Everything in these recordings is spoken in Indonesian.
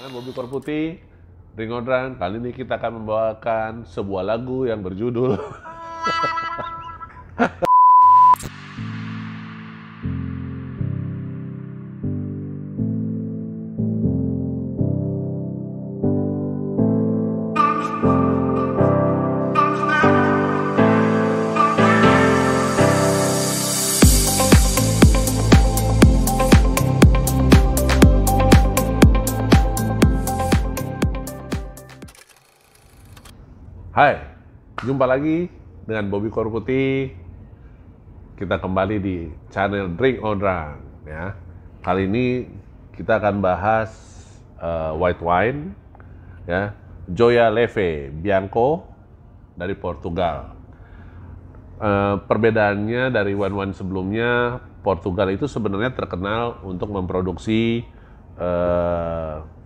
Dengan Bobby Korputih, Ring Odran. Kali ini kita akan membawakan sebuah lagu yang berjudul Hai, jumpa lagi dengan Bobby Korputih. Kita kembali di channel Ring Odran ya. Kali ini kita akan bahas white wine ya, Gioia Leve Bianco dari Portugal. Perbedaannya dari wine-wine sebelumnya, Portugal itu sebenarnya terkenal untuk memproduksi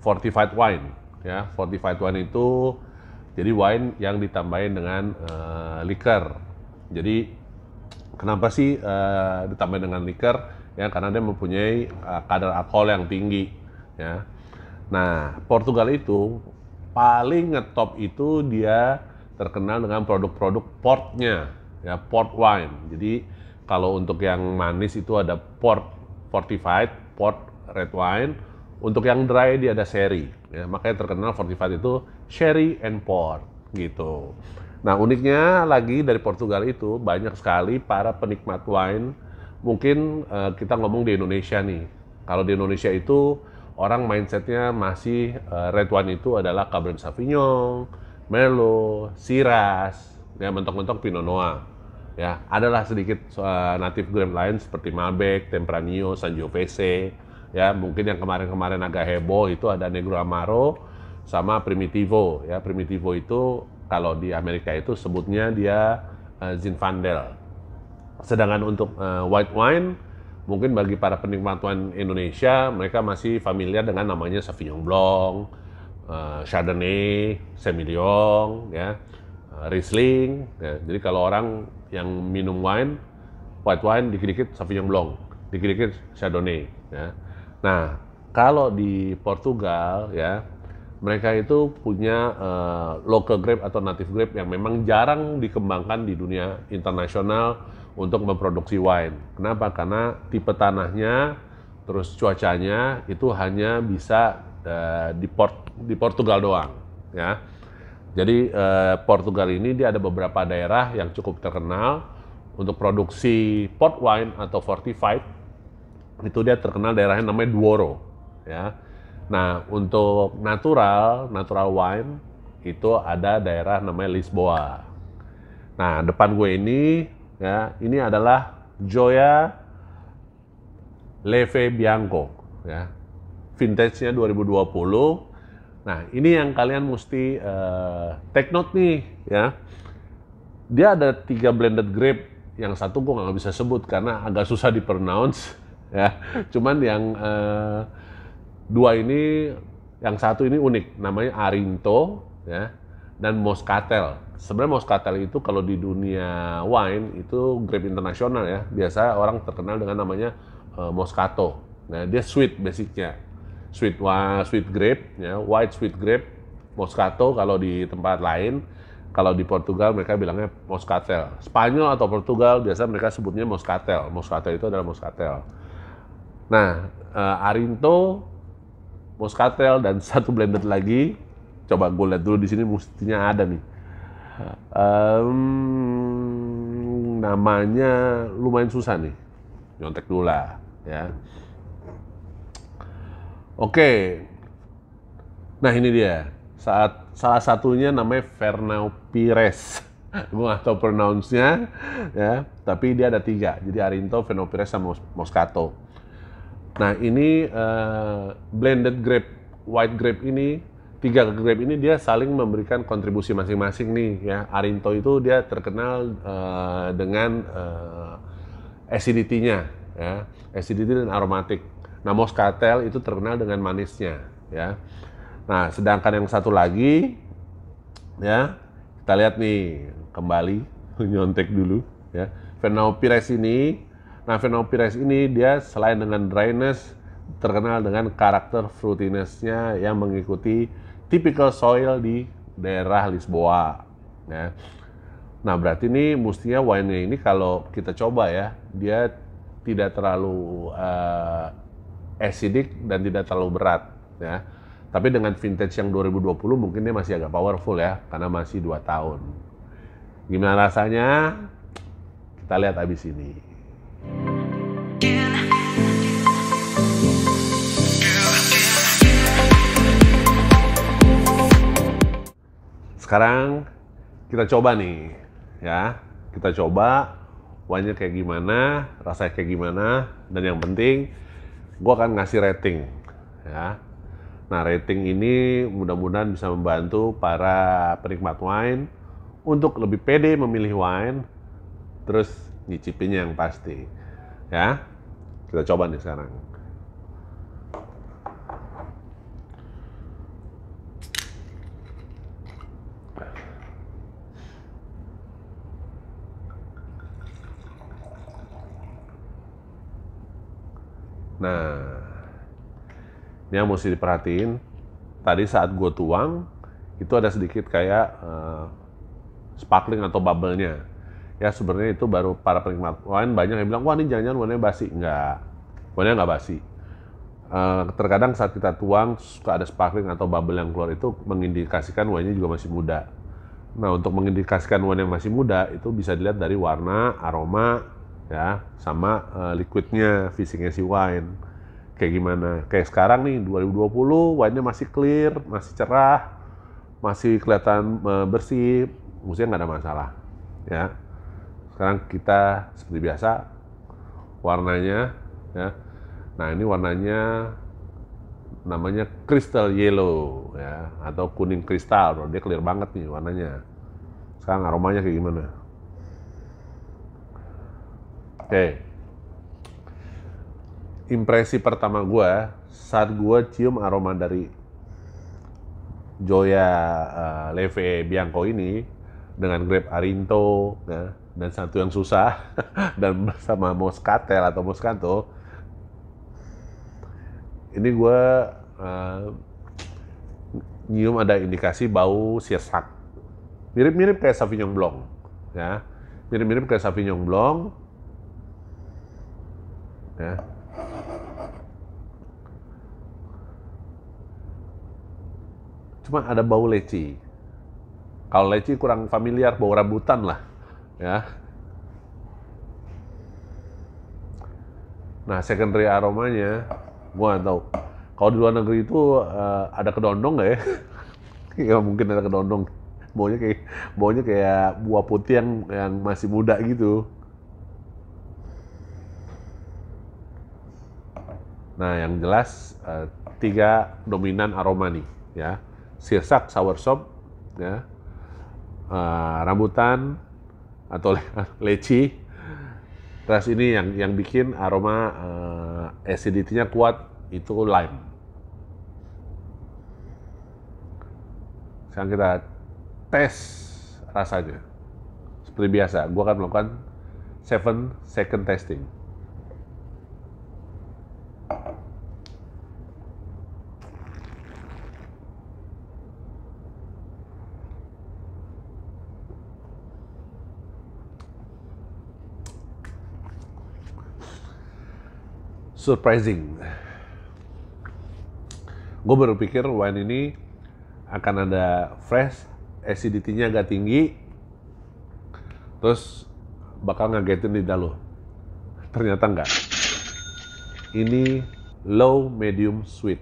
fortified wine ya. Fortified wine itu jadi wine yang ditambahin dengan liquor. Jadi kenapa sih ditambahin dengan liquor? Ya karena dia mempunyai kadar alkohol yang tinggi. Ya. Nah, Portugal itu paling ngetop itu dia terkenal dengan produk-produk portnya, ya port wine. Jadi kalau untuk yang manis itu ada port fortified, port red wine. Untuk yang dry dia ada sherry, ya, makanya terkenal fortified itu sherry and port gitu. Nah uniknya lagi dari Portugal itu banyak sekali para penikmat wine. Mungkin kita ngomong di Indonesia nih. Kalau di Indonesia itu orang mindsetnya masih red wine itu adalah Cabernet Sauvignon, Merlot, Shiraz, ya mentok-mentok Pinot Noir. Ya, adalah sedikit native grape lain seperti Malbec, Tempranillo, Sangiovese. Ya, mungkin yang kemarin-kemarin agak heboh itu ada Negro Amaro sama Primitivo. Ya, Primitivo itu kalau di Amerika itu sebutnya dia Zinfandel. Sedangkan untuk white wine, mungkin bagi para penikmat wine Indonesia, mereka masih familiar dengan namanya Sauvignon Blanc, Chardonnay, Semillon, ya, Riesling. Ya. Jadi kalau orang yang minum wine, white wine, dikit-dikit Sauvignon Blanc, dikit-dikit Chardonnay. Ya. Nah, kalau di Portugal ya, mereka itu punya local grape atau native grape yang memang jarang dikembangkan di dunia internasional untuk memproduksi wine. Kenapa? Karena tipe tanahnya, terus cuacanya itu hanya bisa di Portugal doang, ya. Jadi Portugal ini dia ada beberapa daerah yang cukup terkenal untuk produksi port wine atau fortified. Itu dia terkenal daerahnya namanya Douro, ya. Nah, untuk natural wine itu ada daerah namanya Lisboa. Nah, depan gue ini ya, ini adalah Gioia Leve Bianco, ya. Vintage-nya 2020. Nah, ini yang kalian mesti take note nih, ya. Dia ada 3 blended grape, yang satu gue nggak bisa sebut karena agak susah di-pronounce. Ya, cuman yang 2 ini, yang satu ini unik, namanya Arinto, ya, dan Moscatel. Sebenarnya Moscatel itu kalau di dunia wine itu grape internasional ya, biasa orang terkenal dengan namanya Moscato. Nah, dia sweet basicnya, sweet grape, ya, white sweet grape, Moscato kalau di tempat lain. Kalau di Portugal mereka bilangnya Moscatel. Spanyol atau Portugal biasa mereka sebutnya Moscatel. Moscatel itu adalah Moscatel. Nah, Arinto, Moscatel, dan satu blended lagi. Coba gue lihat dulu di sini mestinya ada nih. Namanya lumayan susah nih. Nyontek dulu lah, ya. Oke. Nah, ini dia. Salah satunya namanya Fernão Pires. Gue nggak tahu pronounce-nya, ya. Tapi dia ada 3. Jadi Arinto, Fernão Pires, sama Moscato. Nah, ini blended grape, white grape ini, 3 grape ini dia saling memberikan kontribusi masing-masing nih ya. Arinto itu dia terkenal dengan acidity-nya, ya, acidity dan aromatik. Nah, Moscatel itu terkenal dengan manisnya, ya. Nah, sedangkan yang satu lagi, ya, kita lihat nih kembali nyontek dulu, ya. Fernão Pires ini. Nah, Fernão Pires ini dia selain dengan dryness, terkenal dengan karakter fruitiness-nya yang mengikuti typical soil di daerah Lisboa. Ya. Nah, berarti ini mestinya wine-nya ini kalau kita coba ya, dia tidak terlalu acidic dan tidak terlalu berat. Ya. Tapi dengan vintage yang 2020 mungkin dia masih agak powerful ya, karena masih 2 tahun. Gimana rasanya? Kita lihat abis ini. Sekarang kita coba nih, ya. Kita coba wine-nya kayak gimana, rasanya kayak gimana, dan yang penting, gue akan ngasih rating, ya. Nah, rating ini mudah-mudahan bisa membantu para penikmat wine untuk lebih pede memilih wine, terus nyicipinnya yang pasti, ya. Kita coba nih sekarang. Nah, ini yang mesti diperhatiin. Tadi saat gue tuang, itu ada sedikit kayak sparkling atau bubble-nya. Ya sebenarnya itu baru para penikmat wine banyak yang bilang, wah ini jangan-jangan wine-nya basi. Enggak, wine-nya nggak basi. Terkadang saat kita tuang, suka ada sparkling atau bubble yang keluar, itu mengindikasikan wine-nya juga masih muda. Nah, untuk mengindikasikan wine yang masih muda, itu bisa dilihat dari warna, aroma, ya, sama liquidnya, fisiknya si wine. Kayak gimana? Kayak sekarang nih, 2020, wine-nya masih clear, masih cerah, masih kelihatan bersih, maksudnya nggak ada masalah. Ya. Sekarang kita seperti biasa, warnanya, ya. Nah, ini warnanya namanya crystal yellow, ya, atau kuning kristal. Dia clear banget nih warnanya. Sekarang aromanya kayak gimana? Oke. Impresi pertama gue saat gue cium aroma dari Gioia Leve Bianco ini dengan grape Arinto, ya, dan satu yang susah dan bersama Moscatel atau Moscato, ini gue nyium ada indikasi bau sirsak, mirip-mirip kayak Sauvignon Blanc, ya, mirip-mirip kayak Sauvignon Blanc, ya. Cuma ada bau leci. Kalau leci kurang familiar, bau rambutan lah, ya. Nah, secondary aromanya, gua nggak tahu. Kalau di luar negeri itu ada kedondong nggak ya? Ya mungkin ada kedondong. Baunya kayak buah putih yang masih muda gitu. Nah, yang jelas 3 dominan aroma nih, ya. Sirsak, soursop, ya, rambutan atau leci. Terus ini yang bikin aroma acidity-nya kuat itu lime. Sekarang kita tes rasanya. Seperti biasa, gue akan melakukan 7 second testing. Surprising. Gue berpikir wine ini akan ada fresh, acidity-nya agak tinggi, terus bakal ngagetin lidah lo. Ternyata enggak. Ini low medium sweet.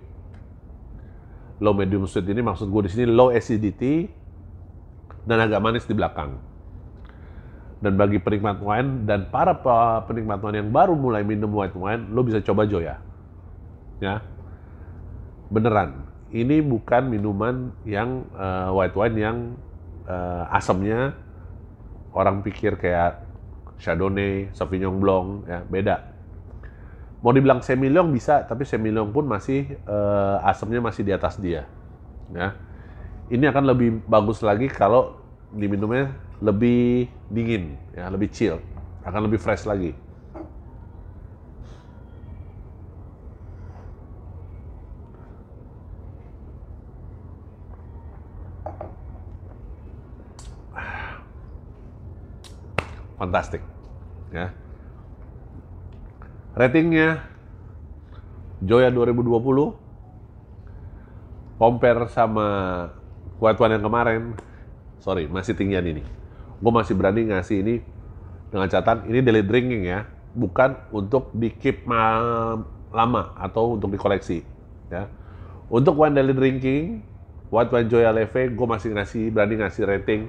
Low medium sweet ini maksud gue di sini low acidity dan agak manis di belakang. Dan bagi penikmat wine dan para penikmat wine yang baru mulai minum white wine, lo bisa coba Gioia. Ya. Beneran. Ini bukan minuman yang white wine yang asamnya orang pikir kayak Chardonnay, Sauvignon Blanc, ya, beda. Mau dibilang Semillon bisa, tapi Semillon pun masih asamnya masih di atas dia. Ya. Ini akan lebih bagus lagi kalau diminumnya lebih dingin, ya, lebih chill, akan lebih fresh lagi. fantastic. Ya. Ratingnya Joya 2020 compare sama White Wine yang kemarin, sorry, masih tinggian ini. Gue masih berani ngasih ini dengan catatan ini daily drinking ya, bukan untuk di keep lama atau untuk dikoleksi. Ya. Untuk wine daily drinking, White Wine Joya Leve, gue masih berani ngasih rating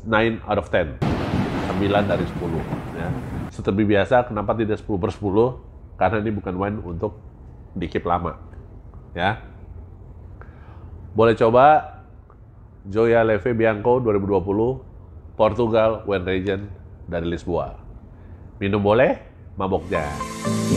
9 out of 10, 9 dari 10. Ya. Seperti biasa, kenapa tidak 10/10? Karena ini bukan wine untuk di keep lama. Ya. Boleh coba Joya Leve Bianco 2020 Portugal Wine Region dari Lisboa. Minum boleh, mabok jangan.